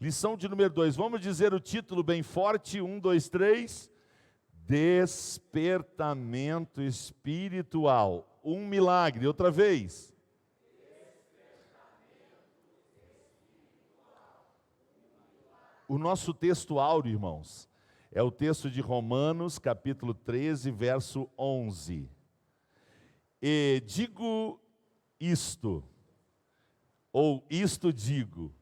Lição de número 2. Vamos dizer o título bem forte. 1, 2, 3. Despertamento espiritual. Um milagre. Outra vez. O nosso texto áureo, irmãos, é o texto de Romanos, capítulo 13, verso 11. E digo isto, ou isto digo,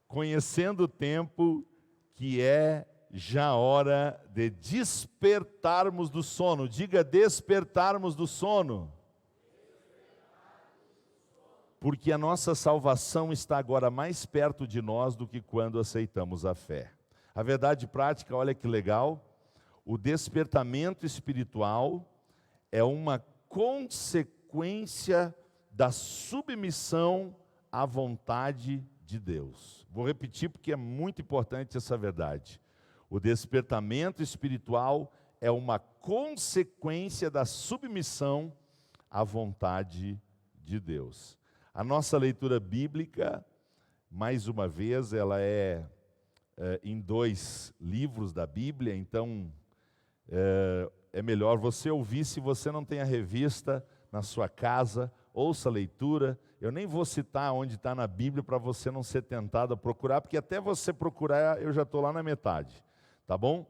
conhecendo o tempo que é já hora de despertarmos do sono. Diga, despertarmos do sono. Porque a nossa salvação está agora mais perto de nós do que quando aceitamos a fé. A verdade prática, olha que legal, o despertamento espiritual é uma consequência da submissão à vontade de Deus. Vou repetir porque é muito importante essa verdade. O despertamento espiritual é uma consequência da submissão à vontade de Deus. A nossa leitura bíblica, mais uma vez, ela é em 2 livros da Bíblia, então é melhor você ouvir. Se você não tem a revista na sua casa, ouça a leitura. Eu nem vou citar onde está na Bíblia para você não ser tentado a procurar, porque até você procurar eu já estou lá na metade, tá bom?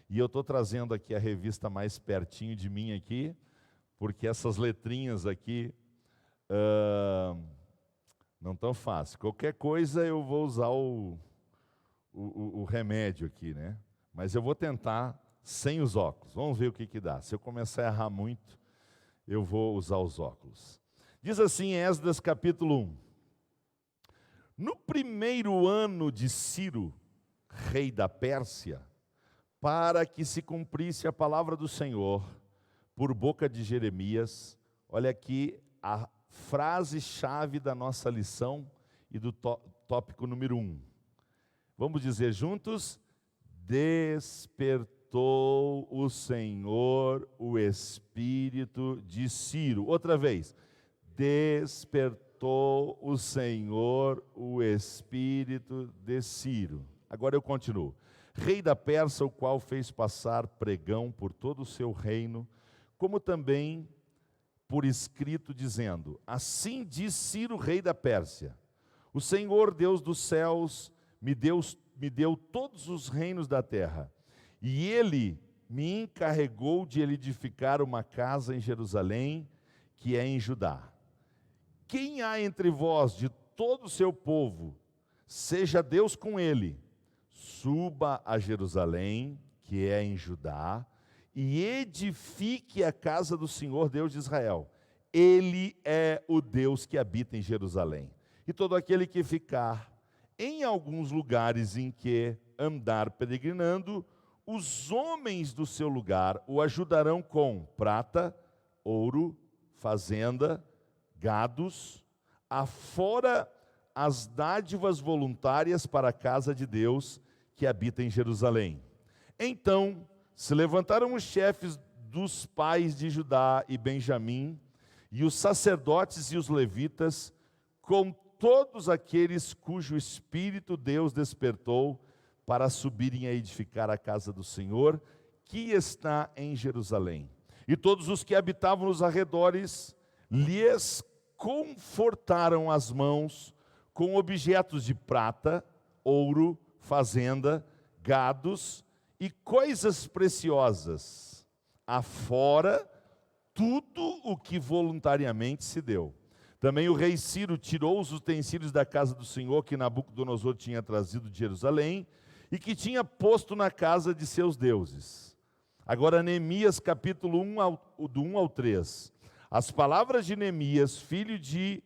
E eu estou trazendo aqui a revista mais pertinho de mim aqui, porque essas letrinhas aqui não tão fácil. Qualquer coisa eu vou usar o remédio aqui, né? Mas eu vou tentar sem os óculos. Vamos ver o que dá. Se eu começar a errar muito, eu vou usar os óculos. Diz assim, Esdras capítulo 1. No primeiro ano de Ciro, rei da Pérsia, para que se cumprisse a palavra do Senhor, por boca de Jeremias, olha aqui a frase-chave da nossa lição e do tópico número 1. Vamos dizer juntos: despertou o Senhor o espírito de Ciro. Outra vez. Despertou o Senhor o espírito de Ciro. Agora eu continuo. Rei da Pérsia, o qual fez passar pregão por todo o seu reino, como também por escrito, dizendo: assim diz Ciro, rei da Pérsia: o Senhor Deus dos céus me deu todos os reinos da terra, e ele me encarregou de edificar uma casa em Jerusalém, que é em Judá. Quem há entre vós de todo o seu povo, seja Deus com ele, suba a Jerusalém, que é em Judá, e edifique a casa do Senhor Deus de Israel. Ele é o Deus que habita em Jerusalém. E todo aquele que ficar em alguns lugares em que andar peregrinando, os homens do seu lugar o ajudarão com prata, ouro, fazenda, gados, afora as dádivas voluntárias para a casa de Deus que habita em Jerusalém. Então se levantaram os chefes dos pais de Judá e Benjamim, e os sacerdotes e os levitas, com todos aqueles cujo espírito Deus despertou, para subirem a edificar a casa do Senhor, que está em Jerusalém. E todos os que habitavam nos arredores lhes confortaram as mãos com objetos de prata, ouro, fazenda, gados e coisas preciosas, afora tudo o que voluntariamente se deu. Também o rei Ciro tirou os utensílios da casa do Senhor que Nabucodonosor tinha trazido de Jerusalém e que tinha posto na casa de seus deuses. Agora Neemias capítulo 1, do 1 ao 3. As palavras de Neemias, filho de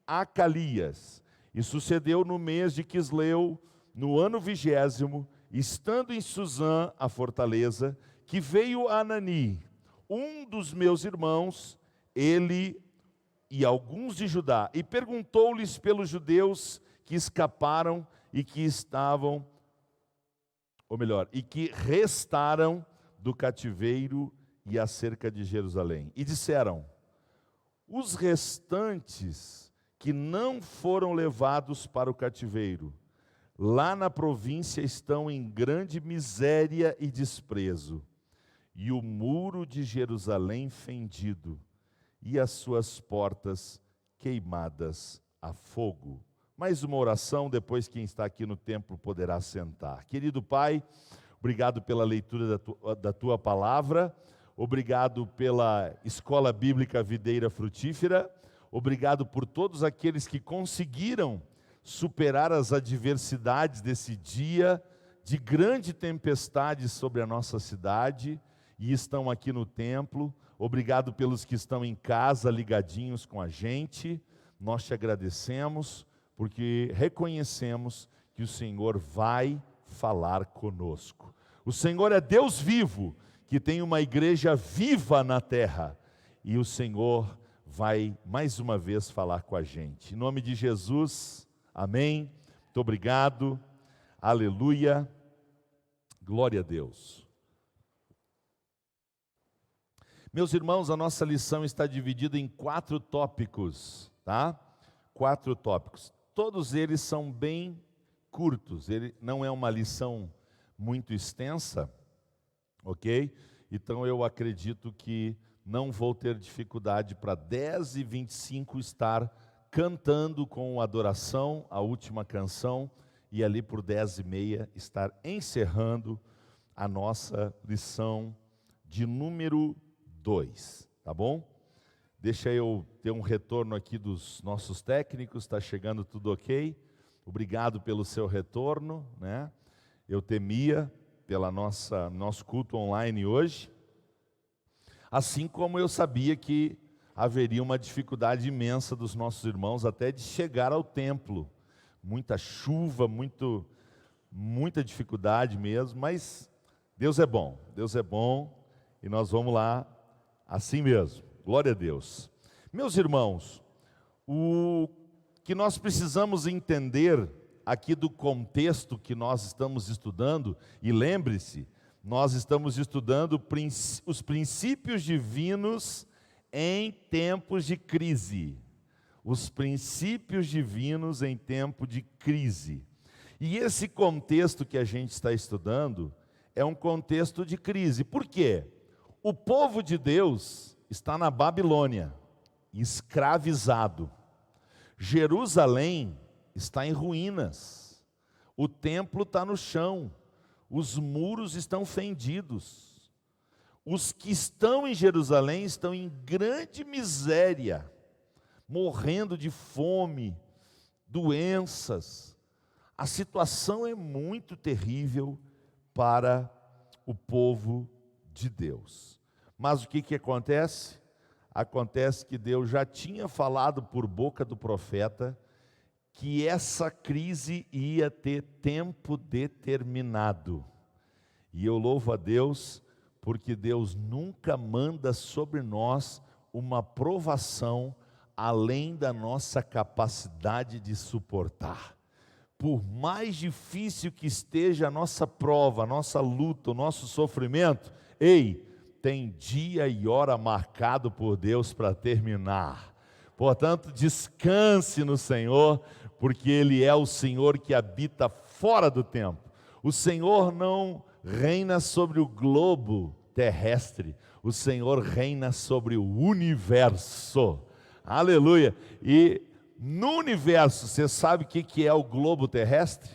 Acalias. E sucedeu no mês de Quisleu, no ano 20º, estando em Suzã, a fortaleza, que veio Anani, um dos meus irmãos, ele e alguns de Judá, e perguntou-lhes pelos judeus que escaparam e que estavam, ou melhor, e que restaram do cativeiro e acerca de Jerusalém. E disseram: os restantes que não foram levados para o cativeiro lá na província estão em grande miséria e desprezo, e o muro de Jerusalém fendido, e as suas portas queimadas a fogo. Mais uma oração, depois quem está aqui no templo poderá sentar. Querido Pai, obrigado pela leitura da Tua palavra, obrigado pela Escola Bíblica Videira Frutífera, obrigado por todos aqueles que conseguiram superar as adversidades desse dia de grande tempestade sobre a nossa cidade e estão aqui no templo. Obrigado pelos que estão em casa ligadinhos com a gente. Nós te agradecemos porque reconhecemos que o Senhor vai falar conosco. O Senhor é Deus vivo, que tem uma igreja viva na terra, e o Senhor vai mais uma vez falar com a gente. Em nome de Jesus, amém. Muito obrigado, aleluia, glória a Deus. Meus irmãos, a nossa lição está dividida em 4 tópicos, tá? 4 tópicos. Todos eles são bem curtos, ele não é uma lição muito extensa, ok? Então eu acredito que não vou ter dificuldade para 10h25 estar cantando com adoração a última canção e ali por 10h30 estar encerrando a nossa lição de número 2, tá bom? Deixa eu ter um retorno aqui dos nossos técnicos, está chegando tudo ok? Obrigado pelo seu retorno, né? Eu temia pela nosso culto online hoje, assim como eu sabia que haveria uma dificuldade imensa dos nossos irmãos até de chegar ao templo. Muita chuva, muita dificuldade mesmo, mas Deus é bom e nós vamos lá assim mesmo. Glória a Deus. Meus irmãos, o que nós precisamos entender aqui do contexto que nós estamos estudando, e lembre-se, nós estamos estudando os princípios divinos em tempos de crise. Os princípios divinos em tempo de crise. E esse contexto que a gente está estudando é um contexto de crise. Por quê? O povo de Deus está na Babilônia, escravizado. Jerusalém está em ruínas. O templo está no chão. Os muros estão fendidos. Os que estão em Jerusalém estão em grande miséria, morrendo de fome, doenças. A situação é muito terrível para o povo de Deus. Mas o que acontece? Acontece que Deus já tinha falado por boca do profeta que essa crise ia ter tempo determinado. E eu louvo a Deus, porque Deus nunca manda sobre nós uma provação além da nossa capacidade de suportar. Por mais difícil que esteja a nossa prova, a nossa luta, o nosso sofrimento, tem dia e hora marcado por Deus para terminar. Portanto, descanse no Senhor, porque Ele é o Senhor que habita fora do tempo. O Senhor não reina sobre o globo terrestre, o Senhor reina sobre o universo. Aleluia! E no universo, você sabe o que é o globo terrestre?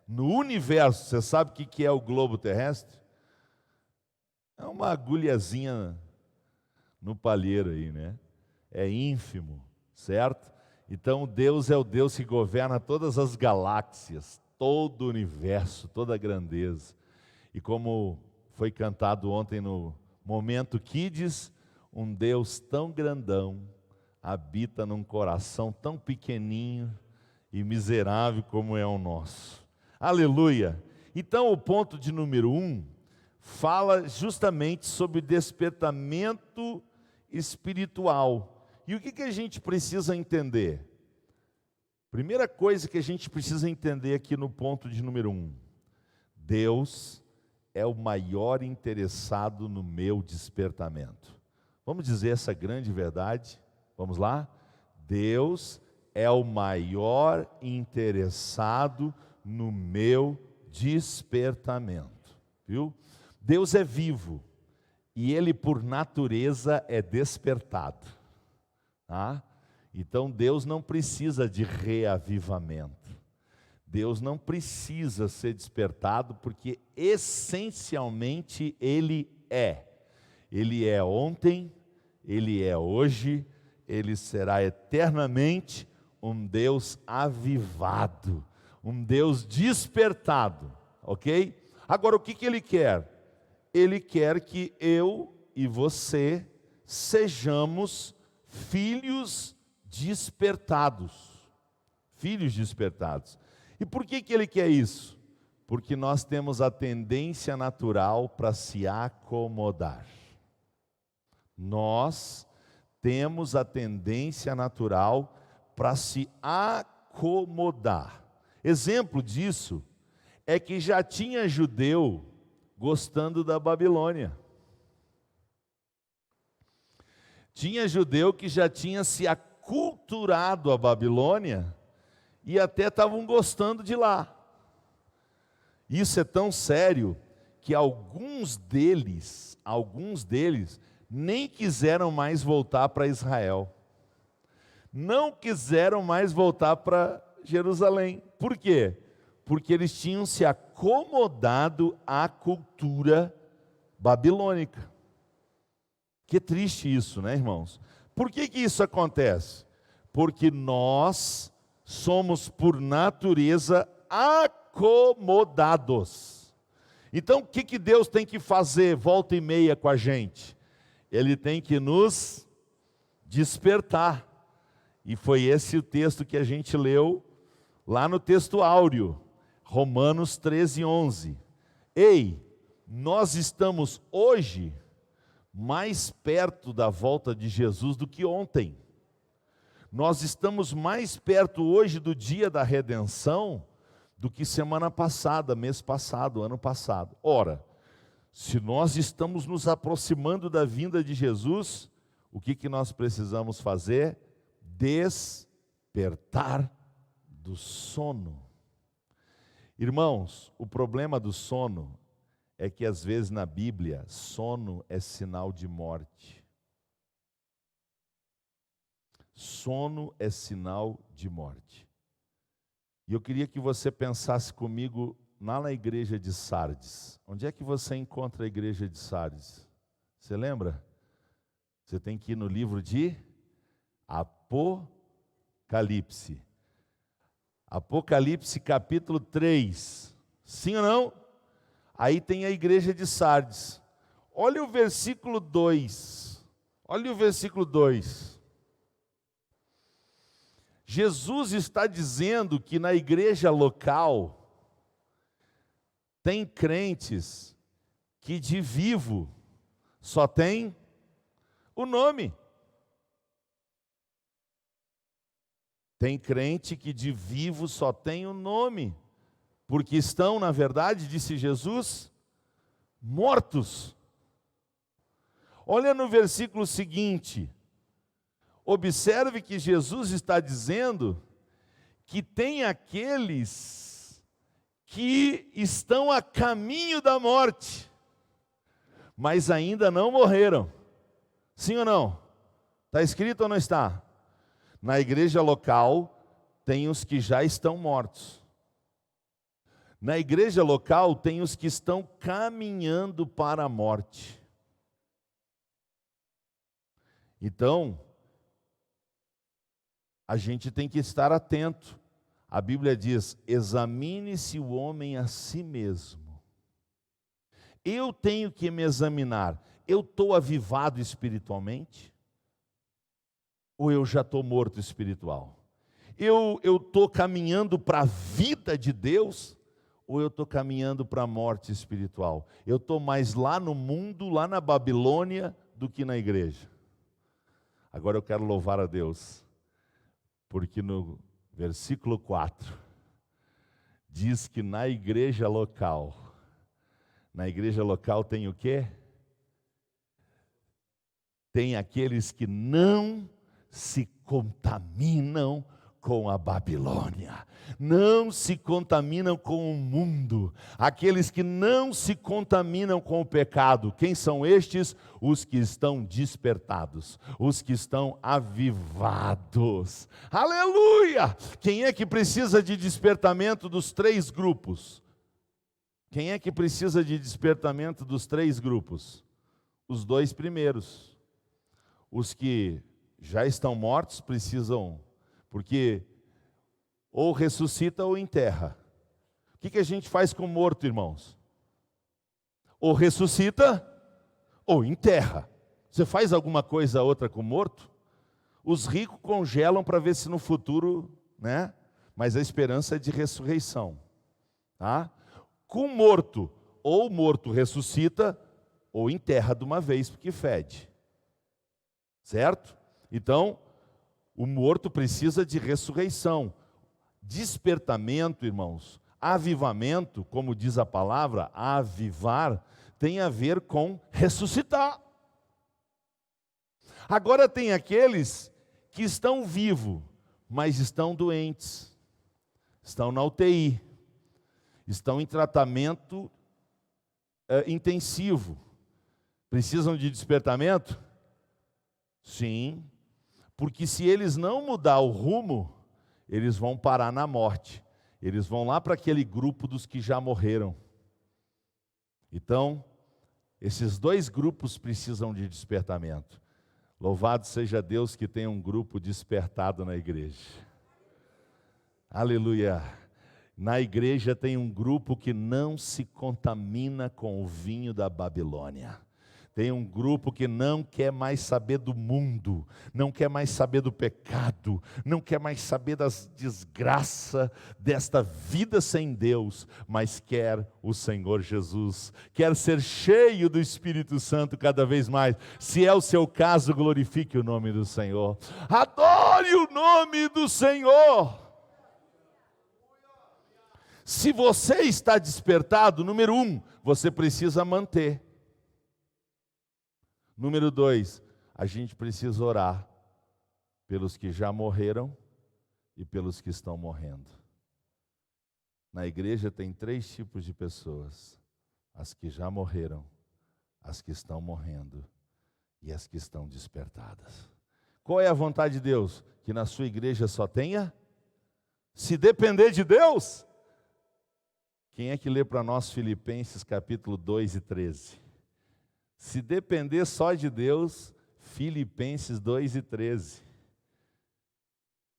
No universo, você sabe o que é o globo terrestre? É uma agulhazinha no palheiro aí, né? É ínfimo, certo? Então Deus é o Deus que governa todas as galáxias, todo o universo, toda a grandeza. E como foi cantado ontem no Momento Kids, um Deus tão grandão habita num coração tão pequenininho e miserável como é o nosso. Aleluia! Então o ponto de número 1 fala justamente sobre despertamento espiritual. E o que a gente precisa entender? Primeira coisa que a gente precisa entender aqui no ponto de número 1. Deus é o maior interessado no meu despertamento. Vamos dizer essa grande verdade? Vamos lá? Deus é o maior interessado no meu despertamento. Viu? Deus é vivo e Ele por natureza é despertado. Tá? Então Deus não precisa de reavivamento. Deus não precisa ser despertado porque essencialmente Ele é. Ele é ontem, Ele é hoje, Ele será eternamente um Deus avivado, um Deus despertado, ok? Agora o que Ele quer? Ele quer que eu e você sejamos filhos despertados. Filhos despertados. E por que Ele quer isso? Porque nós temos a tendência natural para se acomodar. Nós temos a tendência natural para se acomodar. Exemplo disso é que já tinha judeu gostando da Babilônia. Tinha judeu que já tinha se aculturado à Babilônia e até estavam gostando de lá. Isso é tão sério que alguns deles nem quiseram mais voltar para Israel. Não quiseram mais voltar para Jerusalém. Por quê? Porque eles tinham se acomodado à cultura babilônica. Que triste isso, né, irmãos? Por que isso acontece? Porque nós somos, por natureza, acomodados. Então, o que Deus tem que fazer volta e meia com a gente? Ele tem que nos despertar. E foi esse o texto que a gente leu lá no texto áureo, Romanos 13:11. Ei, nós estamos hoje mais perto da volta de Jesus do que ontem. Nós estamos mais perto hoje do dia da redenção do que semana passada, mês passado, ano passado. Ora, se nós estamos nos aproximando da vinda de Jesus, o que nós precisamos fazer? Despertar do sono. Irmãos, o problema do sono é que às vezes na Bíblia, sono é sinal de morte. Sono é sinal de morte. E eu queria que você pensasse comigo lá na igreja de Sardes. Onde é que você encontra a igreja de Sardes? Você lembra? Você tem que ir no livro de Apocalipse. Apocalipse capítulo 3. Sim ou não? Aí tem a igreja de Sardes. Olha o versículo 2. Olha o versículo 2. Jesus está dizendo que na igreja local tem crentes que de vivo só tem o nome. Tem crente que de vivo só tem o nome, porque estão, na verdade, disse Jesus, mortos. Olha no versículo seguinte. Observe que Jesus está dizendo que tem aqueles que estão a caminho da morte, mas ainda não morreram. Sim ou não? Está escrito ou não está? Na igreja local tem os que já estão mortos. Na igreja local tem os que estão caminhando para a morte. Então, a gente tem que estar atento. A Bíblia diz, examine-se o homem a si mesmo. Eu tenho que me examinar. Eu estou avivado espiritualmente? Ou eu já estou morto espiritual? Eu estou caminhando para a vida de Deus? Ou eu estou caminhando para a morte espiritual? Eu estou mais lá no mundo, lá na Babilônia, do que na igreja. Agora eu quero louvar a Deus, porque no versículo 4, diz que na igreja local tem o quê? Tem aqueles que não se contaminam com a Babilônia, não se contaminam com o mundo. Aqueles que não se contaminam com o pecado, quem são estes? Os que estão despertados, os que estão avivados. Aleluia! Quem é que precisa de despertamento dos três grupos? Quem é que precisa de despertamento dos três grupos? Os dois primeiros. Os que já estão mortos precisam, porque ou ressuscita ou enterra. O que a gente faz com o morto, irmãos? Ou ressuscita ou enterra. Você faz alguma coisa outra com o morto? Os ricos congelam para ver se no futuro, né? Mas a esperança é de ressurreição, tá? Com o morto, ou o morto ressuscita ou enterra de uma vez, porque fede. Certo? Então, o morto precisa de ressurreição. Despertamento, irmãos, avivamento, como diz a palavra, avivar, tem a ver com ressuscitar. Agora tem aqueles que estão vivos, mas estão doentes, estão na UTI, estão em tratamento intensivo. Precisam de despertamento? Sim, porque se eles não mudar o rumo, eles vão parar na morte. Eles vão lá para aquele grupo dos que já morreram. Então, esses dois grupos precisam de despertamento. Louvado seja Deus que tem um grupo despertado na igreja. Aleluia! Na igreja tem um grupo que não se contamina com o vinho da Babilônia. Tem um grupo que não quer mais saber do mundo, não quer mais saber do pecado, não quer mais saber das desgraças desta vida sem Deus, mas quer o Senhor Jesus, quer ser cheio do Espírito Santo cada vez mais. Se é o seu caso, glorifique o nome do Senhor, adore o nome do Senhor. Se você está despertado, número 1, você precisa manter. Número 2, a gente precisa orar pelos que já morreram e pelos que estão morrendo. Na igreja tem 3 tipos de pessoas: as que já morreram, as que estão morrendo e as que estão despertadas. Qual é a vontade de Deus? Que na sua igreja só tenha? Se depender de Deus. Quem é que lê para nós Filipenses capítulo 2 e 13? Se depender só de Deus, Filipenses 2 e 13.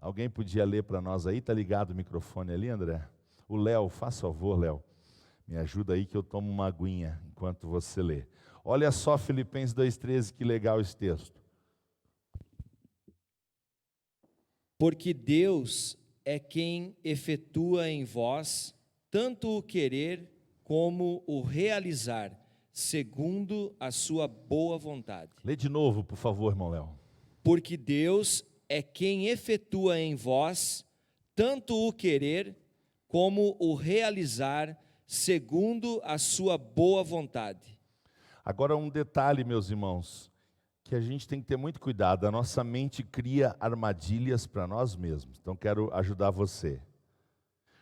Alguém podia ler para nós aí? Está ligado o microfone ali, André? O Léo, faz favor, Léo. Me ajuda aí que eu tomo uma aguinha enquanto você lê. Olha só Filipenses 2,13, que legal esse texto. Porque Deus é quem efetua em vós tanto o querer como o realizar, segundo a sua boa vontade. Lê de novo, por favor, irmão Léo. Porque Deus é quem efetua em vós tanto o querer como o realizar, segundo a sua boa vontade. Agora um detalhe, meus irmãos, que a gente tem que ter muito cuidado. A nossa mente cria armadilhas para nós mesmos. Então quero ajudar você.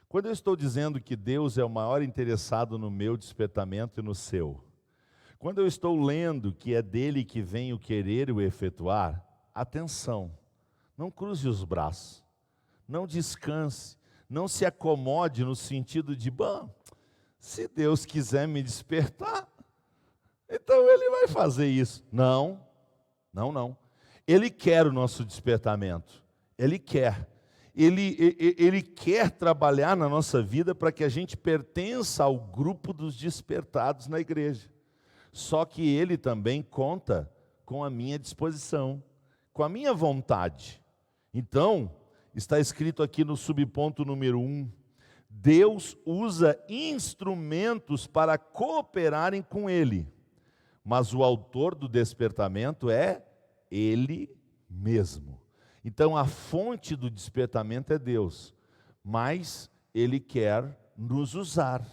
Quando eu estou dizendo que Deus é o maior interessado no meu despertamento e no seu, quando eu estou lendo que é dele que vem o querer e o efetuar, atenção, não cruze os braços, não descanse, não se acomode no sentido de, bom, se Deus quiser me despertar, então Ele vai fazer isso. Não. Ele quer o nosso despertamento, Ele quer. Ele quer trabalhar na nossa vida para que a gente pertença ao grupo dos despertados na igreja. Só que Ele também conta com a minha disposição, com a minha vontade. Então, está escrito aqui no subponto número 1, Deus usa instrumentos para cooperarem com Ele, mas o autor do despertamento é Ele mesmo. Então, a fonte do despertamento é Deus, mas Ele quer nos usar,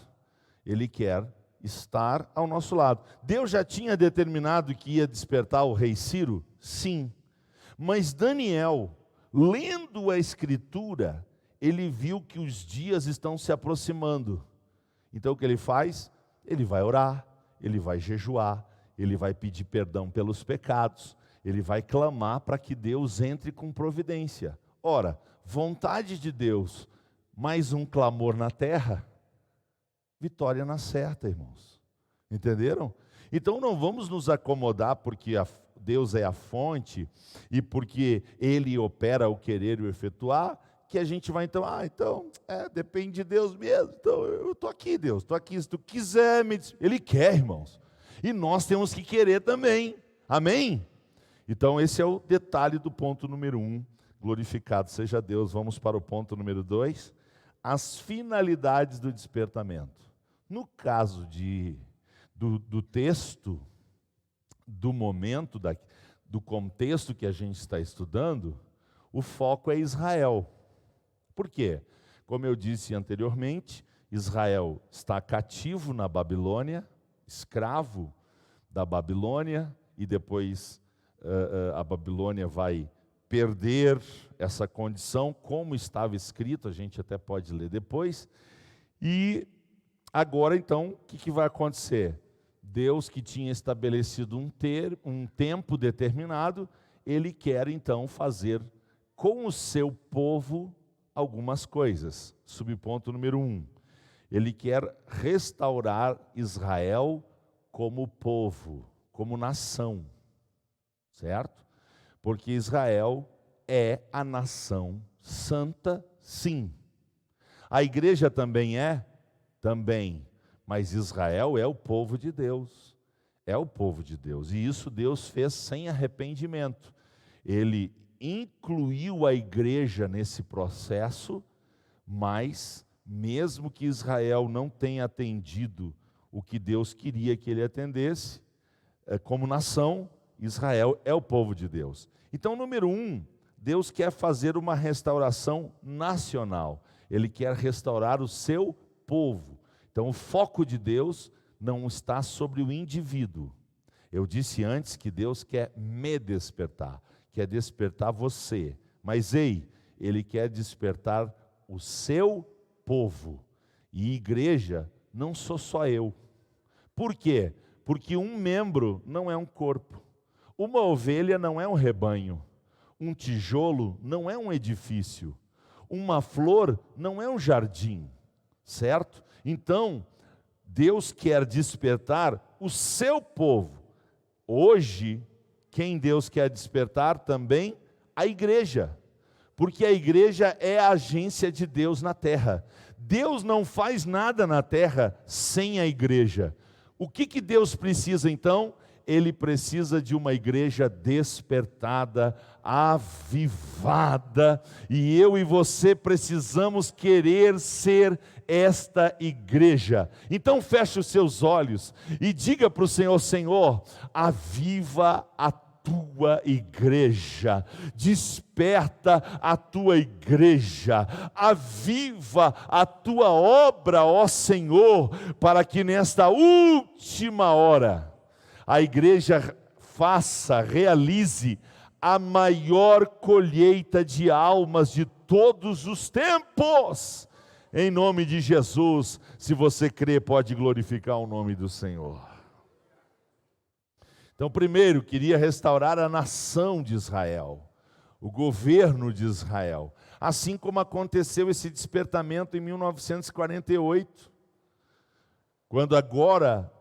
Ele quer estar ao nosso lado. Deus já tinha determinado que ia despertar o rei Ciro? Sim. Mas Daniel lendo a Escritura, ele viu que os dias estão se aproximando. Então o que ele faz? Ele vai orar, ele vai jejuar, ele vai pedir perdão pelos pecados, ele vai clamar para que Deus entre com providência. Ora, vontade de Deus, mais um clamor na terra, vitória na certa, irmãos. Entenderam? Então não vamos nos acomodar porque Deus é a fonte e porque Ele opera o querer e o efetuar, que a gente vai então, depende de Deus mesmo, então eu estou aqui, Deus, estou aqui, se tu quiser, Ele quer, irmãos, e nós temos que querer também, amém? Então esse é o detalhe do ponto número 1, glorificado seja Deus. Vamos para o ponto número 2, as finalidades do despertamento. No caso do texto, do momento, do contexto que a gente está estudando, o foco é Israel. Por quê? Como eu disse anteriormente, Israel está cativo na Babilônia, escravo da Babilônia, e depois a Babilônia vai perder essa condição, como estava escrito, a gente até pode ler depois. E agora então, o que vai acontecer? Deus, que tinha estabelecido um tempo determinado, Ele quer então fazer com o seu povo algumas coisas. Subponto número 1, Ele quer restaurar Israel como povo, como nação, certo? Porque Israel é a nação santa, sim. A igreja também é? Também. Mas Israel é o povo de Deus. É o povo de Deus. E isso Deus fez sem arrependimento. Ele incluiu a igreja nesse processo, mas mesmo que Israel não tenha atendido o que Deus queria que ele atendesse, como nação, Israel é o povo de Deus. Então, número 1, Deus quer fazer uma restauração nacional. Ele quer restaurar o seu povo. Então, o foco de Deus não está sobre o indivíduo. Eu disse antes que Deus quer me despertar, quer despertar você. Mas, Ele quer despertar o seu povo. E igreja não sou só eu. Por quê? Porque um membro não é um corpo. Uma ovelha não é um rebanho. Um tijolo não é um edifício. Uma flor não é um jardim. Certo? Então, Deus quer despertar o seu povo. Hoje, quem Deus quer despertar também? A igreja. Porque a igreja é a agência de Deus na terra. Deus não faz nada na terra sem a igreja. O que Deus precisa então? Ele precisa de uma igreja despertada, avivada, e eu e você precisamos querer ser esta igreja. Então feche os seus olhos e diga para o Senhor: Senhor, aviva a tua igreja, desperta a tua igreja, aviva a tua obra, ó Senhor, para que nesta última hora a igreja realize a maior colheita de almas de todos os tempos. Em nome de Jesus, se você crê, pode glorificar o nome do Senhor. Então, primeiro, queria restaurar a nação de Israel, o governo de Israel, assim como aconteceu esse despertamento em 1948, quando agora,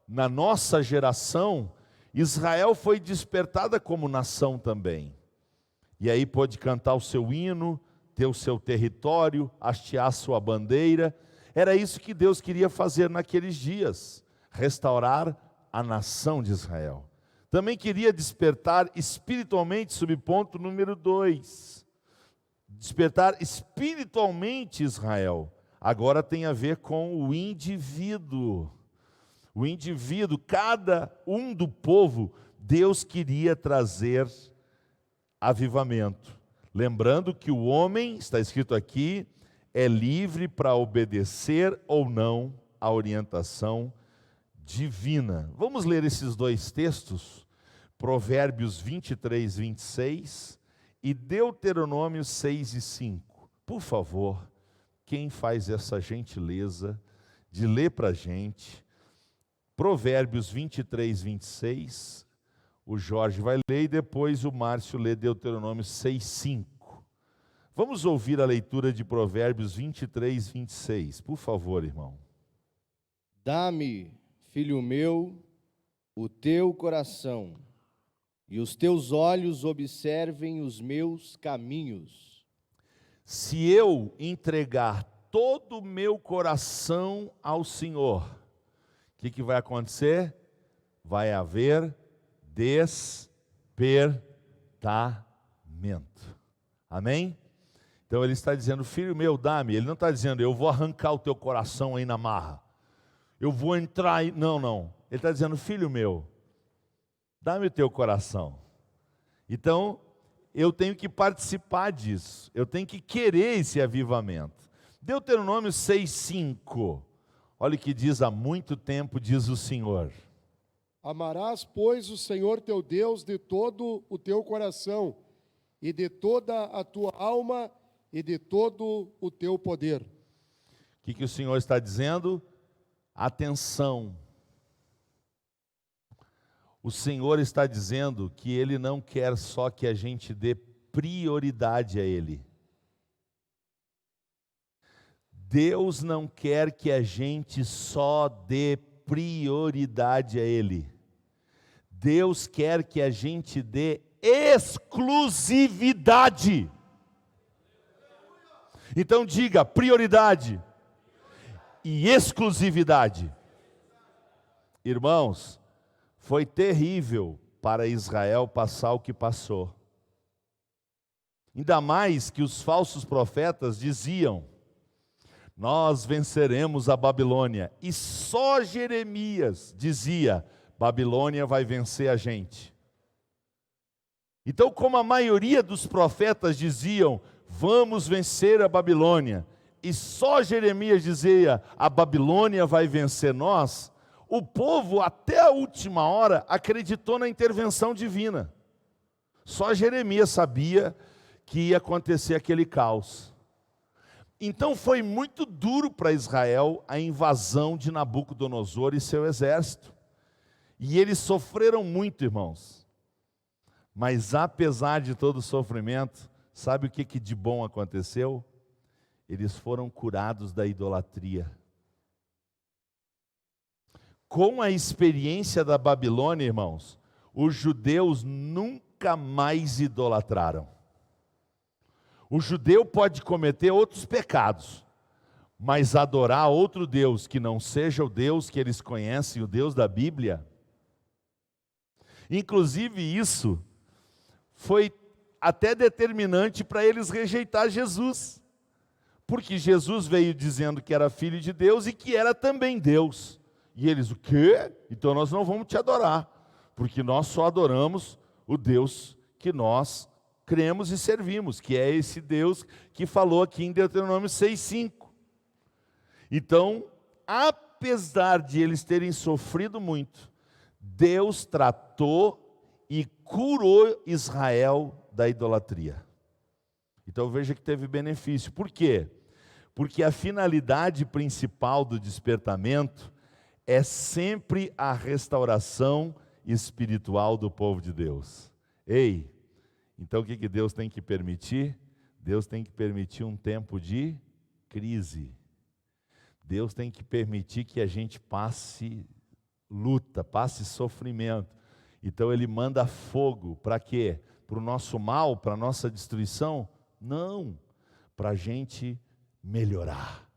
na nossa geração, Israel foi despertada como nação também. E aí pôde cantar o seu hino, ter o seu território, hastear sua bandeira. Era isso que Deus queria fazer naqueles dias, restaurar a nação de Israel. Também queria despertar espiritualmente, subponto número 2. Despertar espiritualmente Israel. Agora tem a ver com o indivíduo. O indivíduo, cada um do povo, Deus queria trazer avivamento. Lembrando que o homem, está escrito aqui, é livre para obedecer ou não à orientação divina. Vamos ler esses dois textos, Provérbios 23, 26 e Deuteronômio 6 e 5. Por favor, quem faz essa gentileza de ler para a gente Provérbios 23, 26, o Jorge vai ler e depois o Márcio lê Deuteronômio 6, 5. Vamos ouvir a leitura de Provérbios 23, 26. Por favor, irmão. Dá-me, filho meu, o teu coração, e os teus olhos observem os meus caminhos. Se eu entregar todo o meu coração ao Senhor, o que vai acontecer? Vai haver despertamento. Amém? Então ele está dizendo, filho meu, dá-me. Ele não está dizendo, eu vou arrancar o teu coração aí na marra. Eu vou entrar aí. Não, não. Ele está dizendo, filho meu, dá-me o teu coração. Então, eu tenho que participar disso. Eu tenho que querer esse avivamento. Deuteronômio 6,5. Olha o que diz: há muito tempo, diz o Senhor. Amarás, pois, o Senhor teu Deus de todo o teu coração, e de toda a tua alma, e de todo o teu poder. O que o Senhor está dizendo? Atenção. O Senhor está dizendo que Ele não quer só que a gente dê prioridade a Ele. Deus não quer que a gente só dê prioridade a Ele. Deus quer que a gente dê exclusividade. Então diga prioridade e exclusividade. Irmãos, foi terrível para Israel passar o que passou. Ainda mais que os falsos profetas diziam: nós venceremos a Babilônia. E só Jeremias dizia: Babilônia vai vencer a gente. Então, como a maioria dos profetas diziam: vamos vencer a Babilônia, e só Jeremias dizia: a Babilônia vai vencer nós, o povo até a última hora acreditou na intervenção divina. Só Jeremias sabia que ia acontecer aquele caos. Então foi muito duro para Israel a invasão de Nabucodonosor e seu exército. E eles sofreram muito, irmãos. Mas apesar de todo o sofrimento, sabe o que de bom aconteceu? Eles foram curados da idolatria. Com a experiência da Babilônia, irmãos, os judeus nunca mais idolatraram. O judeu pode cometer outros pecados, mas adorar outro Deus que não seja o Deus que eles conhecem, o Deus da Bíblia. Inclusive isso foi até determinante para eles rejeitar Jesus, porque Jesus veio dizendo que era filho de Deus e que era também Deus. E eles, o quê? Então nós não vamos te adorar, porque nós só adoramos o Deus que nós cremos e servimos, que é esse Deus que falou aqui em Deuteronômio 6,5. Então, apesar de eles terem sofrido muito, Deus tratou e curou Israel da idolatria. Então veja que teve benefício. Por quê? Porque a finalidade principal do despertamento é sempre a restauração espiritual do povo de Deus. Ei, então o que Deus tem que permitir? Deus tem que permitir um tempo de crise. Deus tem que permitir que a gente passe luta, passe sofrimento. Então Ele manda fogo, para quê? Para o nosso mal, para a nossa destruição? Não, para a gente melhorar,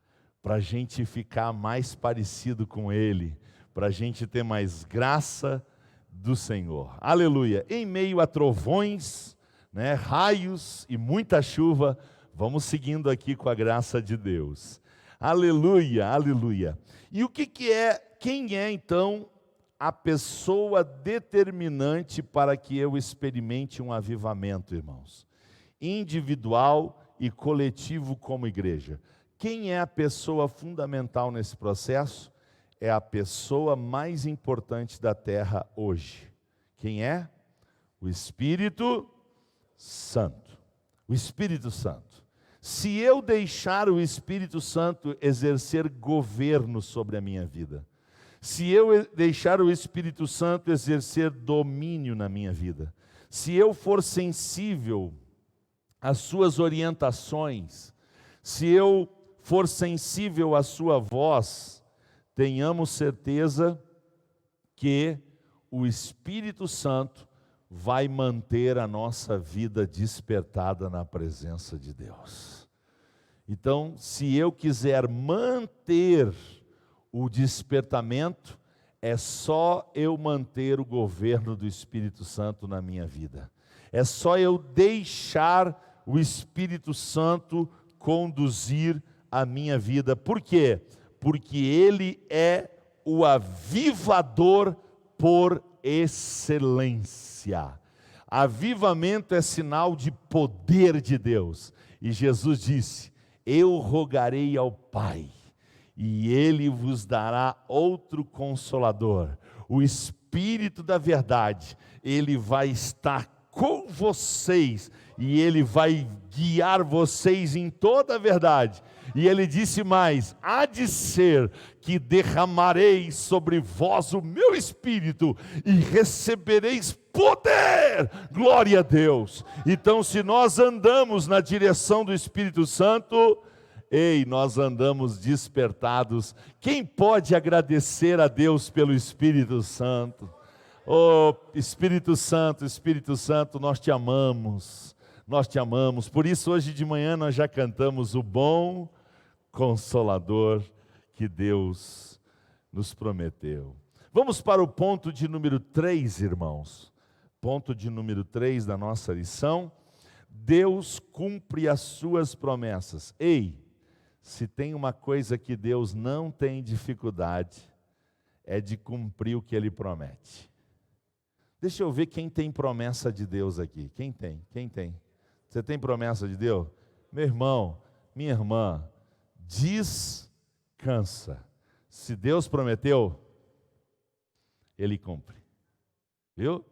para a gente ficar mais parecido com Ele, para a gente ter mais graça do Senhor. Aleluia! Em meio a trovões, raios e muita chuva, vamos seguindo aqui com a graça de Deus. Aleluia, aleluia. E quem é então a pessoa determinante para que eu experimente um avivamento, irmãos? Individual e coletivo como igreja. Quem é a pessoa fundamental nesse processo? É a pessoa mais importante da terra hoje. Quem é? O Espírito Santo. O Espírito Santo. Se eu deixar o Espírito Santo exercer governo sobre a minha vida, se eu deixar o Espírito Santo exercer domínio na minha vida, se eu for sensível às suas orientações, se eu for sensível à sua voz, tenhamos certeza que o Espírito Santo vai manter a nossa vida despertada na presença de Deus. Então, se eu quiser manter o despertamento, é só eu manter o governo do Espírito Santo na minha vida. É só eu deixar o Espírito Santo conduzir a minha vida. Por quê? Porque Ele é o avivador por excelência. Avivamento é sinal de poder de Deus. E Jesus disse: eu rogarei ao Pai, e Ele vos dará outro Consolador, o Espírito da verdade. Ele vai estar com vocês, e Ele vai guiar vocês em toda a verdade. E Ele disse mais: há de ser que derramarei sobre vós o meu Espírito, e recebereis poder. Glória a Deus. Então, se nós andamos na direção do Espírito Santo, nós andamos despertados. Quem pode agradecer a Deus pelo Espírito Santo? Oh, Espírito Santo, nós te amamos, nós te amamos. Por isso, hoje de manhã nós já cantamos o bom Consolador que Deus nos prometeu. Vamos para o ponto de número 3, irmãos. Ponto de número 3 da nossa lição. Deus cumpre as suas promessas. Se tem uma coisa que Deus não tem dificuldade, é de cumprir o que Ele promete. Deixa eu ver quem tem promessa de Deus aqui. Quem tem? Quem tem? Você tem promessa de Deus? Meu irmão, minha irmã, descansa. Se Deus prometeu, Ele cumpre. Viu?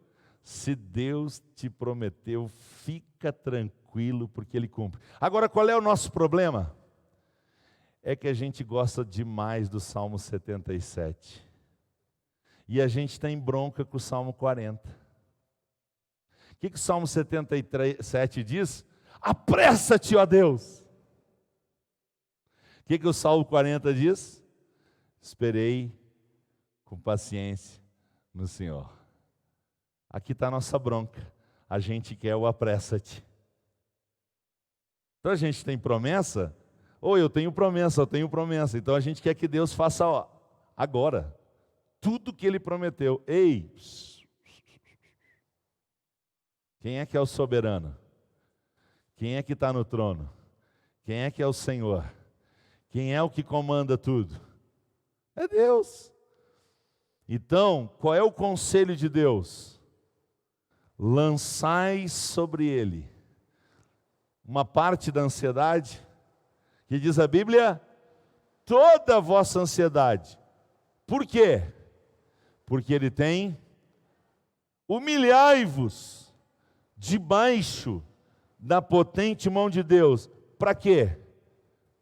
Se Deus te prometeu, fica tranquilo, porque Ele cumpre. Agora, qual é o nosso problema? É que a gente gosta demais do Salmo 77. E a gente tem bronca com o Salmo 40. O que o Salmo 77 diz? Apressa-te, ó Deus. O que o Salmo 40 diz? Esperei com paciência no Senhor. Aqui está a nossa bronca. A gente quer o apressa-te. Então a gente tem promessa. Eu tenho promessa. Então a gente quer que Deus faça agora tudo que Ele prometeu. Quem é que é o soberano? Quem é que está no trono? Quem é que é o Senhor? Quem é o que comanda tudo? É Deus. Então, qual é o conselho de Deus? Lançai sobre Ele uma parte da ansiedade, que diz a Bíblia, toda a vossa ansiedade. Por quê? Porque Ele tem: humilhai-vos debaixo da potente mão de Deus. Para quê?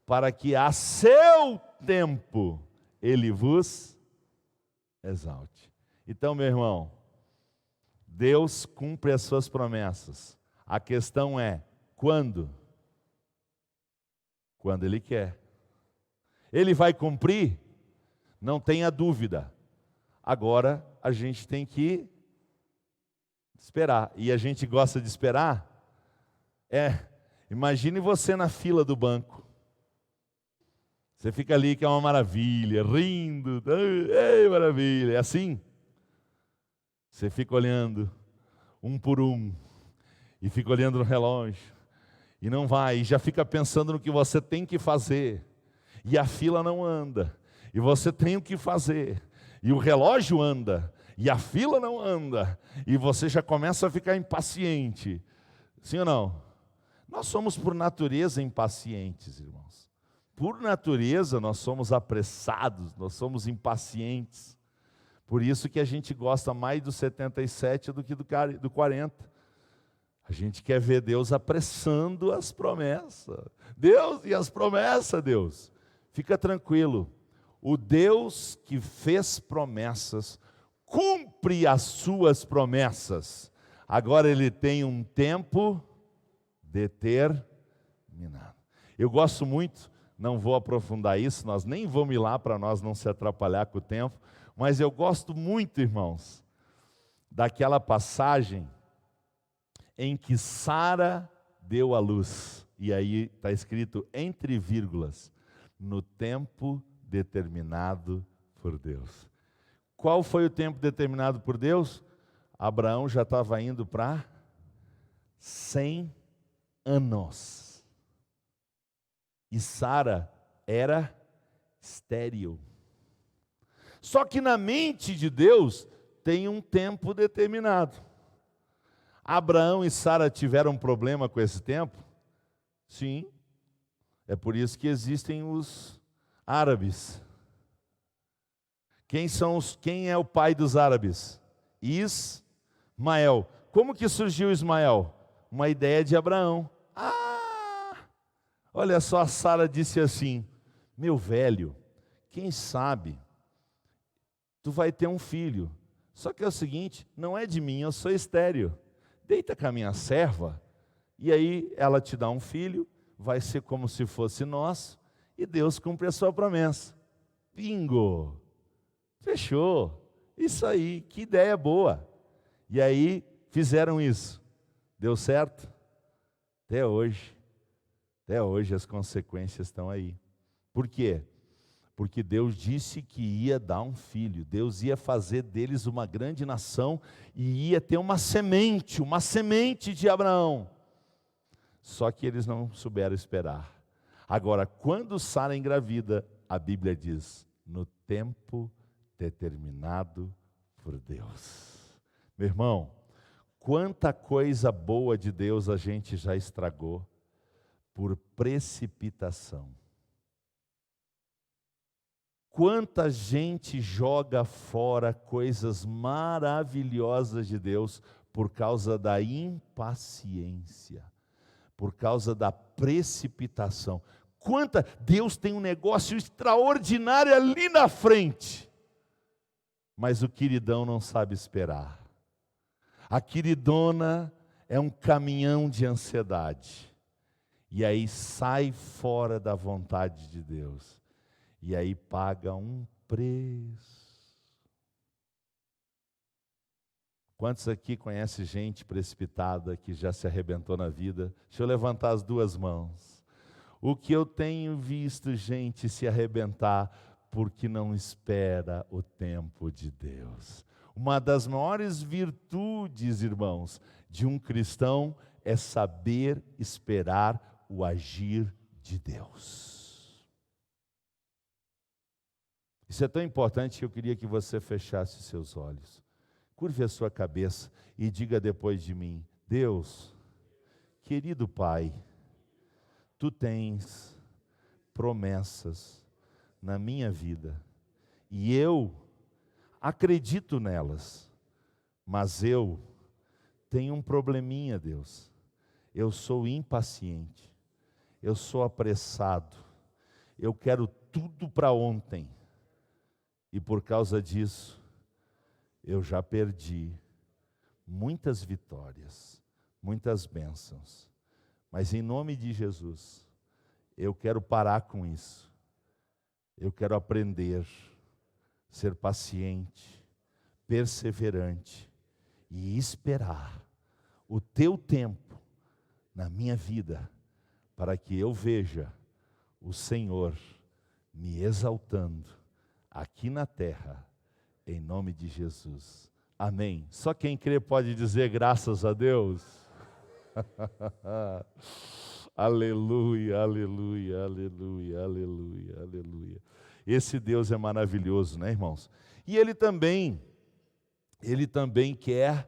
Para que a seu tempo Ele vos exalte. Então, meu irmão, Deus cumpre as suas promessas. A questão é, quando? Quando Ele quer. Ele vai cumprir? Não tenha dúvida. Agora, a gente tem que esperar. E a gente gosta de esperar? Imagine você na fila do banco. Você fica ali, que é uma maravilha, rindo. Ei, maravilha. É assim? Você fica olhando um por um. E fica olhando no relógio. E não vai. E já fica pensando no que você tem que fazer. E a fila não anda. E você tem o que fazer. E o relógio anda. E a fila não anda. E você já começa a ficar impaciente. Sim ou não? Nós somos por natureza impacientes, irmãos. Por natureza nós somos apressados, nós somos impacientes. Por isso que a gente gosta mais do 77 do que do 40. A gente quer ver Deus apressando as promessas. Deus e as promessas, Deus. Fica tranquilo. O Deus que fez promessas, cumpre as suas promessas. Agora Ele tem um tempo determinado. Eu gosto muito, não vou aprofundar isso, nós nem vamos ir lá para nós não se atrapalhar com o tempo, mas eu gosto muito, irmãos, daquela passagem em que Sara deu à luz, e aí está escrito entre vírgulas, no tempo determinado por Deus. Qual foi o tempo determinado por Deus? Abraão já estava indo para 100 anos. E Sara era estéril. Só que na mente de Deus tem um tempo determinado. Abraão e Sara tiveram um problema com esse tempo? Sim. É por isso que existem os árabes. Quem é o pai dos árabes? Ismael. Como que surgiu Ismael? Uma ideia de Abraão. Olha só, Sara disse assim: meu velho, quem sabe tu vai ter um filho. Só que é o seguinte, não é de mim, eu sou estéril. Deita com a minha serva, e aí ela te dá um filho, vai ser como se fosse nosso, e Deus cumpre a sua promessa. Bingo! Fechou. Isso aí, que ideia boa. E aí fizeram isso. Deu certo? Até hoje. Até hoje as consequências estão aí. Por quê? Porque Deus disse que ia dar um filho. Deus ia fazer deles uma grande nação e ia ter uma semente de Abraão. Só que eles não souberam esperar. Agora, quando Sara engravida, a Bíblia diz, no tempo determinado por Deus. Meu irmão, quanta coisa boa de Deus a gente já estragou por precipitação. Quanta gente joga fora coisas maravilhosas de Deus por causa da impaciência, por causa da precipitação. Deus tem um negócio extraordinário ali na frente, mas o queridão não sabe esperar. A queridona é um caminhão de ansiedade. E aí sai fora da vontade de Deus. E aí paga um preço. Quantos aqui conhecem gente precipitada que já se arrebentou na vida? Deixa eu levantar as duas mãos. O que eu tenho visto gente se arrebentar porque não espera o tempo de Deus. Uma das maiores virtudes, irmãos, de um cristão é saber esperar o agir de Deus. Isso é tão importante que eu queria que você fechasse seus olhos. Curve a sua cabeça e diga depois de mim: Deus, querido Pai, Tu tens promessas na minha vida e eu acredito nelas, mas eu tenho um probleminha, Deus. Eu sou impaciente. Eu sou apressado, eu quero tudo para ontem, e por causa disso, eu já perdi muitas vitórias, muitas bênçãos, mas em nome de Jesus, eu quero parar com isso, eu quero aprender, ser paciente, perseverante, e esperar o Teu tempo na minha vida, para que eu veja o Senhor me exaltando aqui na terra, em nome de Jesus. Amém. Só quem crê pode dizer graças a Deus. Aleluia, aleluia, aleluia, aleluia, aleluia. Esse Deus é maravilhoso, né, irmãos? E Ele também quer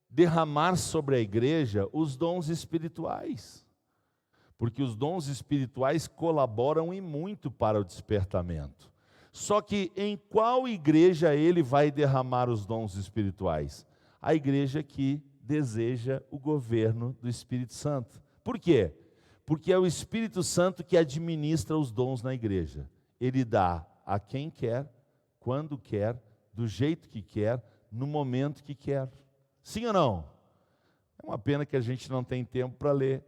derramar sobre a igreja os dons espirituais. Porque os dons espirituais colaboram e muito para o despertamento. Só que em qual igreja Ele vai derramar os dons espirituais? A igreja que deseja o governo do Espírito Santo. Por quê? Porque é o Espírito Santo que administra os dons na igreja. Ele dá a quem quer, quando quer, do jeito que quer, no momento que quer. Sim ou não? É uma pena que a gente não tem tempo para ler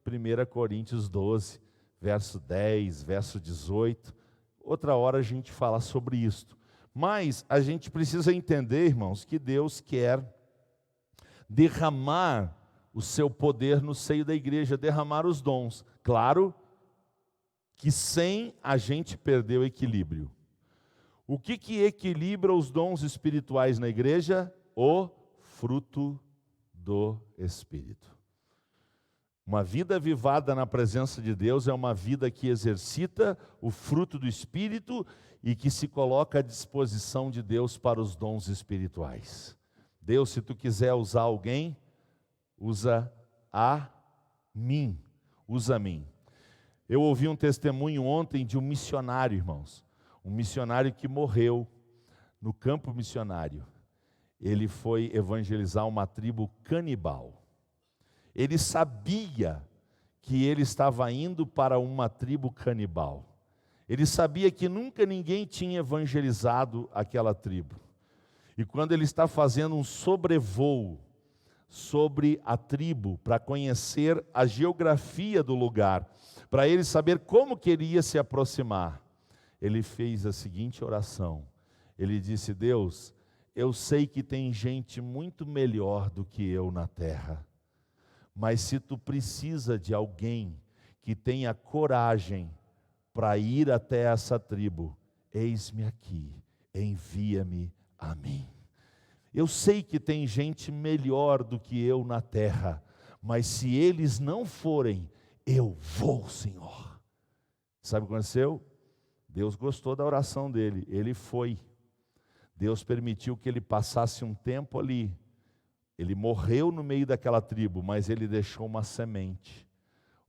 1 Coríntios 12, verso 10, verso 18. Outra hora a gente fala sobre isso. Mas a gente precisa entender, irmãos, que Deus quer derramar o seu poder no seio da igreja, derramar os dons. Claro que sem a gente perder o equilíbrio. O que equilibra os dons espirituais na igreja? O fruto do Espírito. Uma vida avivada na presença de Deus é uma vida que exercita o fruto do Espírito e que se coloca à disposição de Deus para os dons espirituais. Deus, se tu quiser usar alguém, usa a mim. Usa a mim. Eu ouvi um testemunho ontem de um missionário, irmãos. Um missionário que morreu no campo missionário. Ele foi evangelizar uma tribo canibal. Ele sabia que ele estava indo para uma tribo canibal. Ele sabia que nunca ninguém tinha evangelizado aquela tribo. E quando ele está fazendo um sobrevoo sobre a tribo, para conhecer a geografia do lugar, para ele saber como queria se aproximar, ele fez a seguinte oração. Ele disse: Deus, eu sei que tem gente muito melhor do que eu na terra, mas se tu precisa de alguém que tenha coragem para ir até essa tribo, eis-me aqui, envia-me a mim. Eu sei que tem gente melhor do que eu na terra, mas se eles não forem, eu vou, Senhor. Sabe o que aconteceu? Deus gostou da oração dele, ele foi. Deus permitiu que ele passasse um tempo ali. Ele morreu no meio daquela tribo, mas ele deixou uma semente.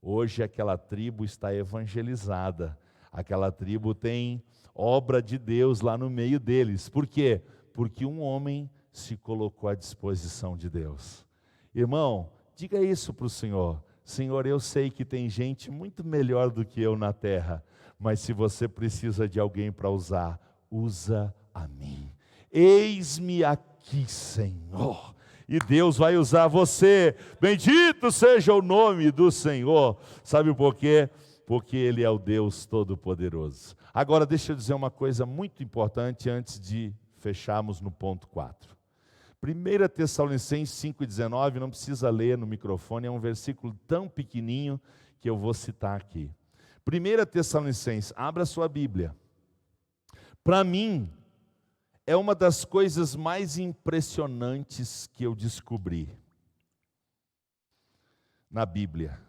Hoje aquela tribo está evangelizada. Aquela tribo tem obra de Deus lá no meio deles. Por quê? Porque um homem se colocou à disposição de Deus. Irmão, diga isso para o Senhor. Senhor, eu sei que tem gente muito melhor do que eu na terra, mas se você precisa de alguém para usar, usa a mim. Eis-me aqui, Senhor. E Deus vai usar você. Bendito seja o nome do Senhor. Sabe por quê? Porque Ele é o Deus Todo-Poderoso. Agora deixa eu dizer uma coisa muito importante antes de fecharmos no ponto 4. 1 Tessalonicenses 5,19, não precisa ler no microfone, é um versículo tão pequenininho que eu vou citar aqui. 1 Tessalonicenses, abra sua Bíblia. Para mim, é uma das coisas mais impressionantes que eu descobri na Bíblia.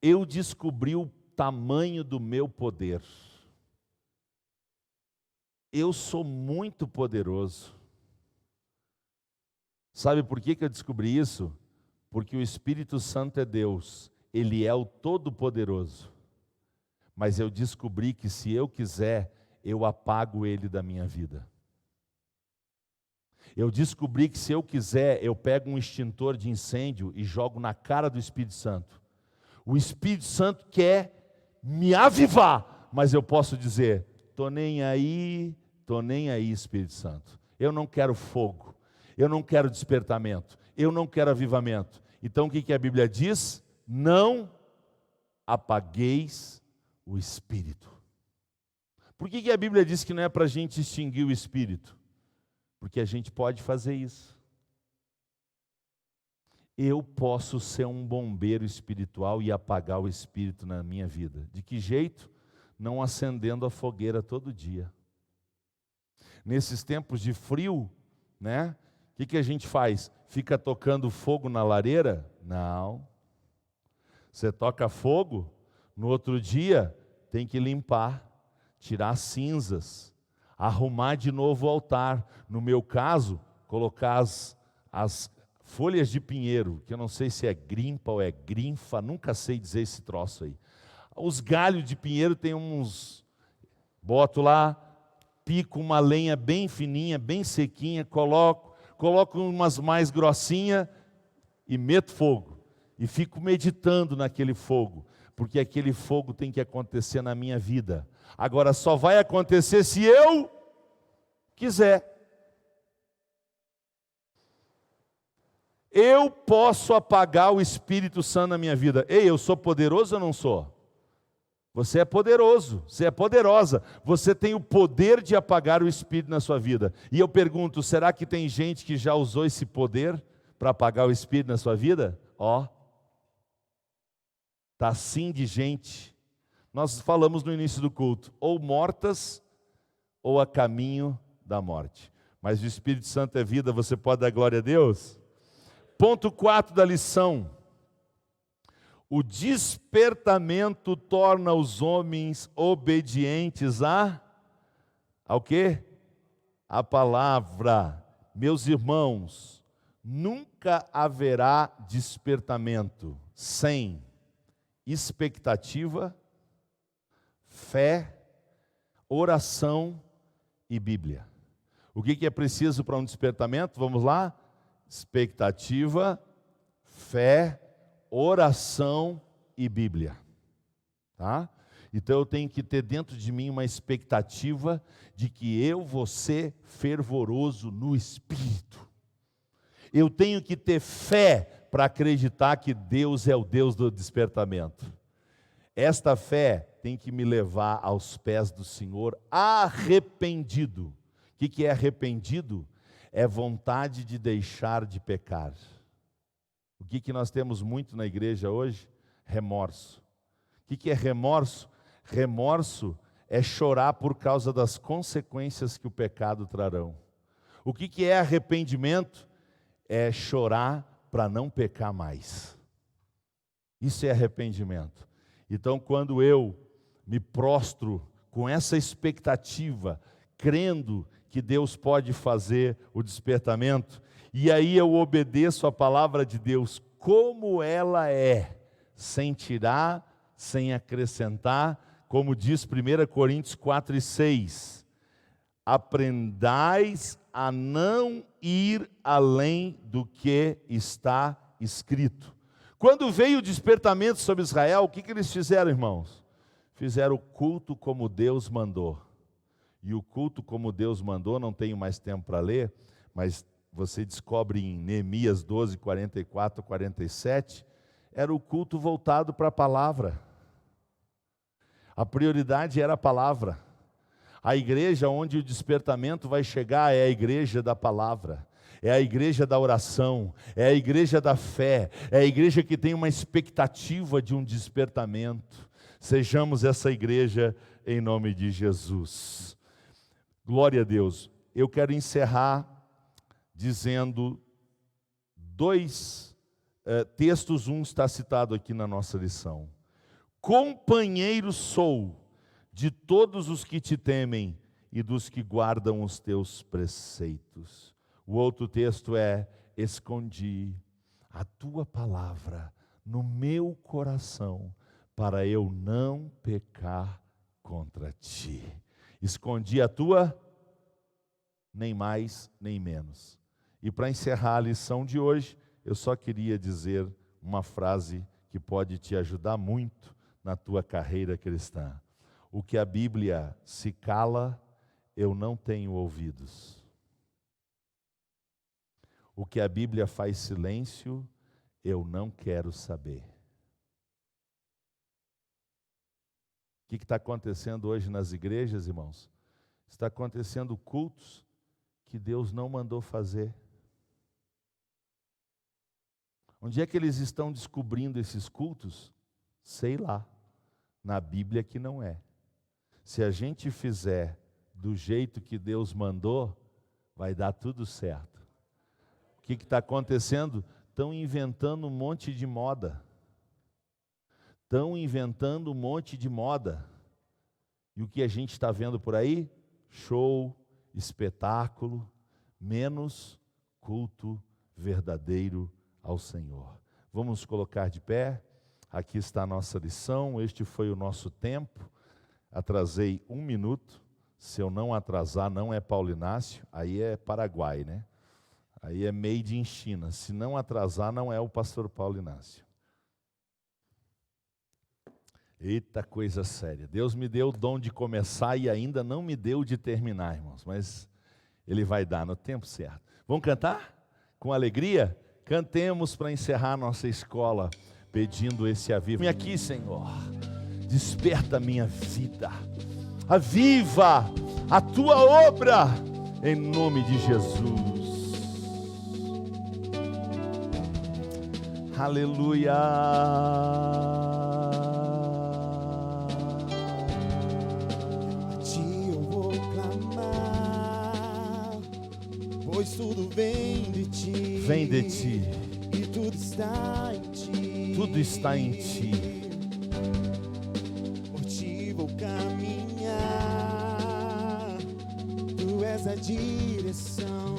Eu descobri o tamanho do meu poder. Eu sou muito poderoso. Sabe por que eu descobri isso? Porque o Espírito Santo é Deus, Ele é o Todo-Poderoso. Mas eu descobri que se eu quiser, eu apago Ele da minha vida. Eu descobri que se eu quiser, eu pego um extintor de incêndio e jogo na cara do Espírito Santo. O Espírito Santo quer me avivar, mas eu posso dizer, tô nem aí, Espírito Santo. Eu não quero fogo, eu não quero despertamento, eu não quero avivamento. Então o que a Bíblia diz? Não apagueis o Espírito. Por que a Bíblia diz que não é para a gente extinguir o Espírito? Porque a gente pode fazer isso. Eu posso ser um bombeiro espiritual e apagar o Espírito na minha vida. De que jeito? Não acendendo a fogueira todo dia. Nesses tempos de frio, né? O que a gente faz? Fica tocando fogo na lareira? Não. Você toca fogo, no outro dia tem que limpar, tirar as cinzas, arrumar de novo o altar. No meu caso, colocar as folhas de pinheiro, que eu não sei se é grimpa ou é grinfa, nunca sei dizer esse troço aí. Os galhos de pinheiro tem uns, boto lá, pico uma lenha bem fininha, bem sequinha, coloco umas mais grossinhas, e meto fogo. E fico meditando naquele fogo, porque aquele fogo tem que acontecer na minha vida. Agora só vai acontecer se eu quiser. Eu posso apagar o Espírito Santo na minha vida. Ei, eu sou poderoso ou não sou? Você é poderoso, você é poderosa. Você tem o poder de apagar o Espírito na sua vida. E eu pergunto, será que tem gente que já usou esse poder para apagar o Espírito na sua vida? Está assim de gente. Nós falamos no início do culto, ou mortas, ou a caminho da morte. Mas o Espírito Santo é vida, você pode dar glória a Deus? Ponto 4 da lição. O despertamento torna os homens obedientes ao quê? A palavra. Meus irmãos, nunca haverá despertamento sem expectativa, fé, oração e Bíblia. O que é preciso para um despertamento? Vamos lá? Expectativa, fé, oração e Bíblia. Tá? Então eu tenho que ter dentro de mim uma expectativa de que eu vou ser fervoroso no Espírito. Eu tenho que ter fé para acreditar que Deus é o Deus do despertamento. Esta fé tem que me levar aos pés do Senhor arrependido. O que é arrependido? É vontade de deixar de pecar. O que nós temos muito na igreja hoje? Remorso. O que é remorso? Remorso é chorar por causa das consequências que o pecado trarão. O que é arrependimento? É chorar para não pecar mais. Isso é arrependimento. Então, quando eu me prostro com essa expectativa, crendo que Deus pode fazer o despertamento, e aí eu obedeço a palavra de Deus como ela é, sem tirar, sem acrescentar, como diz 1 Coríntios 4:6, aprendais a não ir além do que está escrito. Quando veio o despertamento sobre Israel, o que eles fizeram, irmãos? Fizeram o culto como Deus mandou. E o culto como Deus mandou, não tenho mais tempo para ler, mas você descobre em Neemias 12, 44, 47, era o culto voltado para a palavra. A prioridade era a palavra. A igreja onde o despertamento vai chegar é a igreja da palavra, é a igreja da oração, é a igreja da fé, é a igreja que tem uma expectativa de um despertamento. Sejamos essa igreja em nome de Jesus. Glória a Deus. Eu quero encerrar dizendo dois textos, um está citado aqui na nossa lição. Companheiro sou de todos os que te temem e dos que guardam os teus preceitos. O outro texto é: escondi a tua palavra no meu coração para eu não pecar contra ti. Escondi a tua, nem mais nem menos. E para encerrar a lição de hoje, eu só queria dizer uma frase que pode te ajudar muito na tua carreira cristã. O que a Bíblia se cala, eu não tenho ouvidos. O que a Bíblia faz silêncio, eu não quero saber. O que está acontecendo hoje nas igrejas, irmãos? Está acontecendo cultos que Deus não mandou fazer. Onde é que eles estão descobrindo esses cultos? Sei lá. Na Bíblia que não é. Se a gente fizer do jeito que Deus mandou, vai dar tudo certo. O que está acontecendo? Estão inventando um monte de moda. Estão inventando um monte de moda. E o que a gente está vendo por aí? Show, espetáculo, menos culto verdadeiro ao Senhor. Vamos colocar de pé. Aqui está a nossa lição. Este foi o nosso tempo. Atrasei 1 minuto. Se eu não atrasar, não é Paulo Inácio, aí é Paraguai, né? Aí é made in China. Se não atrasar, não é o pastor Paulo Inácio. Eita coisa séria. Deus me deu o dom de começar e ainda não me deu de terminar, irmãos. Mas Ele vai dar no tempo certo. Vamos cantar? Com alegria? Cantemos para encerrar nossa escola, pedindo esse avivo. Vem aqui, Senhor. Desperta a minha vida. Aviva a Tua obra, em nome de Jesus. Aleluia. A Ti eu vou clamar, pois tudo vem de Ti. Vem de Ti. E tudo está em Ti. Tudo está em Ti. Por Ti vou caminhar. Tu és a direção.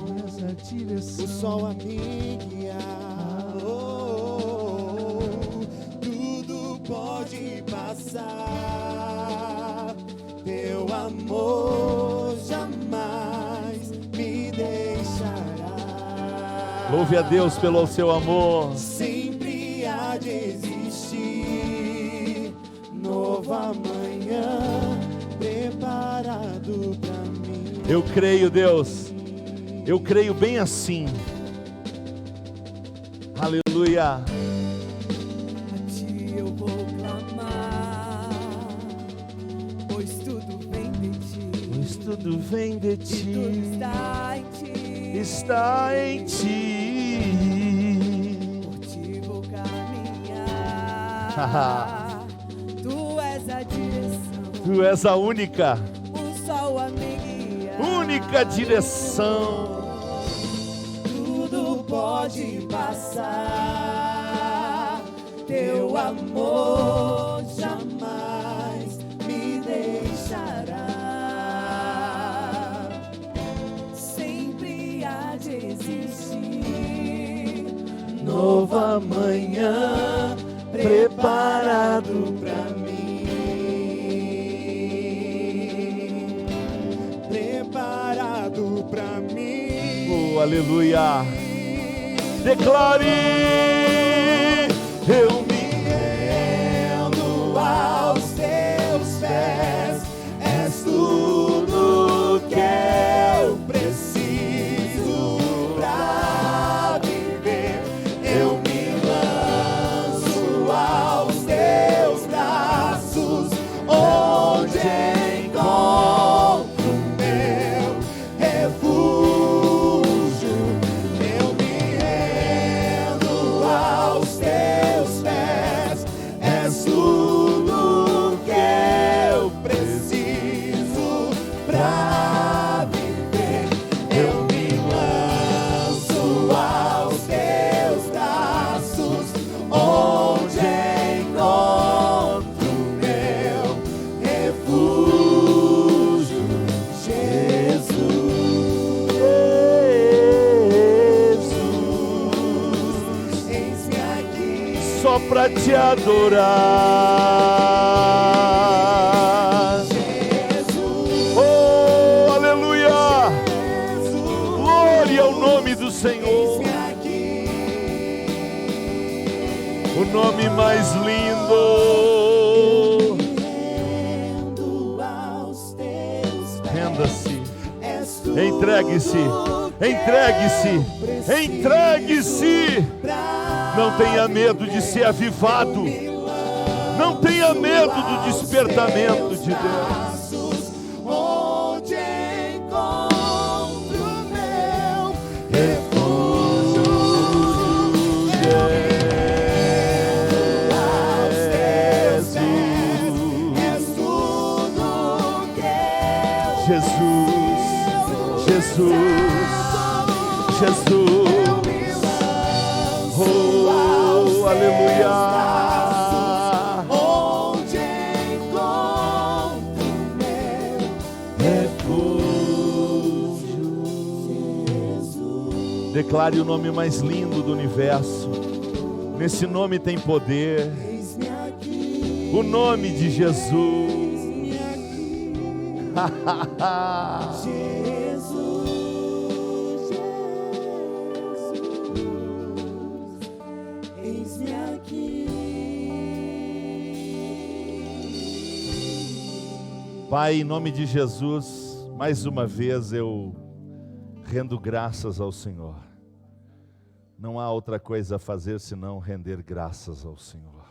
O sol a me guiar. Tudo pode passar. Teu amor jamais me deixará. Louve a Deus pelo seu amor. Sempre há de existir nova manhã preparado pra mim. Eu creio, Deus. Eu creio bem assim. Aleluia. A Ti eu vou clamar, pois tudo vem de Ti. Pois tudo vem de E tudo Ti. está em Ti. Está em Ti. Por Ti vou caminhar. Tu és a direção. Tu és a única, O sol a me guiar. única direção. Tudo pode passar. Teu amor jamais me deixará. Sempre há de existir nova manhã preparado pra mim. Preparado pra mim. Oh, aleluia. Declare. Eu me Rendo aos Teus pés. És tudo que eu preciso pra viver. Eu me lanço aos Teus braços, onde encontro meu refúgio. Eu me rendo aos Teus pés. És tudo que eu preciso pra viver. Eu me lanço aos Teus braços, onde encontro meu refúgio, Jesus. Eis-me aqui. só pra te adorar. Jesus, Oh, aleluia. Jesus. Glória ao nome do Senhor. Eis-me aqui. O nome mais lindo. Rendo aos Teus pés. Renda-se. És tudo Entregue-se. que Entregue-se. eu preciso Entregue-se. pra Não tenha medo de ser avivado. Não tenha medo do despertamento de Deus. braços, onde encontro meu refúgio. Aos Teus pés. És tudo que eu Jesus, Jesus, Jesus. Oh, aleluia. onde encontro meu Refúgio. Jesus. Declare o nome mais lindo do universo. Nesse nome tem poder. Eis-me aqui. O nome de Jesus. Eis-me aqui. Jesus. Pai, em nome de Jesus, mais uma vez eu rendo graças ao Senhor. Não há outra coisa a fazer senão render graças ao Senhor.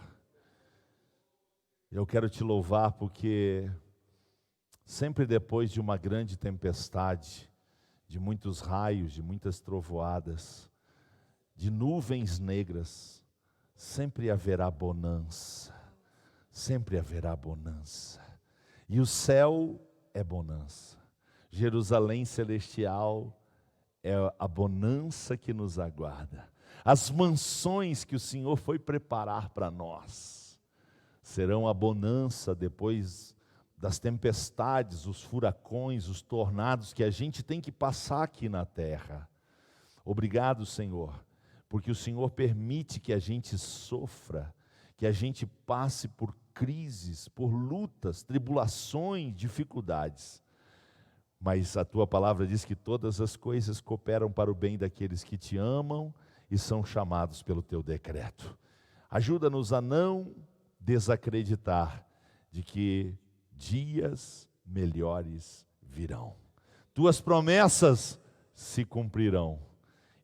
Eu quero te louvar porque sempre depois de uma grande tempestade, de muitos raios, de muitas trovoadas, de nuvens negras, sempre haverá bonança. Sempre haverá bonança. E o céu é bonança. Jerusalém celestial é a bonança que nos aguarda. As mansões que o Senhor foi preparar para nós serão a bonança depois das tempestades, os furacões, os tornados que a gente tem que passar aqui na terra. Obrigado, Senhor, porque o Senhor permite que a gente sofra, que a gente passe por crises, por lutas, tribulações, dificuldades. Mas a tua palavra diz que todas as coisas cooperam para o bem daqueles que te amam e são chamados pelo teu decreto. Ajuda-nos a não desacreditar de que dias melhores virão. Tuas promessas se cumprirão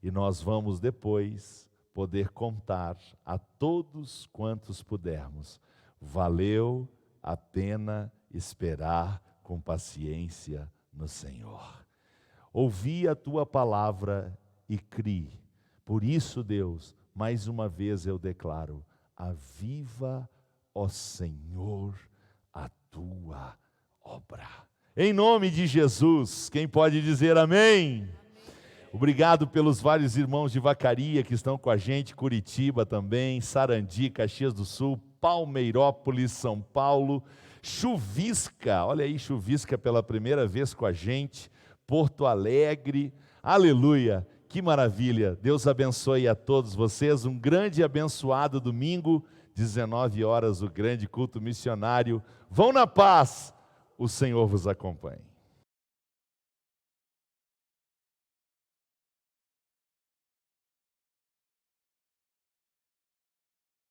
e nós vamos depois poder contar a todos quantos pudermos. Valeu a pena esperar com paciência no Senhor. Ouvi a tua palavra e crie. Por isso, Deus, mais uma vez eu declaro: aviva, ó Senhor, a tua obra. Em nome de Jesus, quem pode dizer amém? Obrigado pelos vários irmãos de Vacaria que estão com a gente, Curitiba também, Sarandi, Caxias do Sul, Palmeirópolis, São Paulo, Chuvisca, olha aí, Chuvisca pela primeira vez com a gente, Porto Alegre, aleluia, que maravilha. Deus abençoe a todos vocês, um grande e abençoado domingo, 19 horas, o grande culto missionário. Vão na paz, o Senhor vos acompanhe.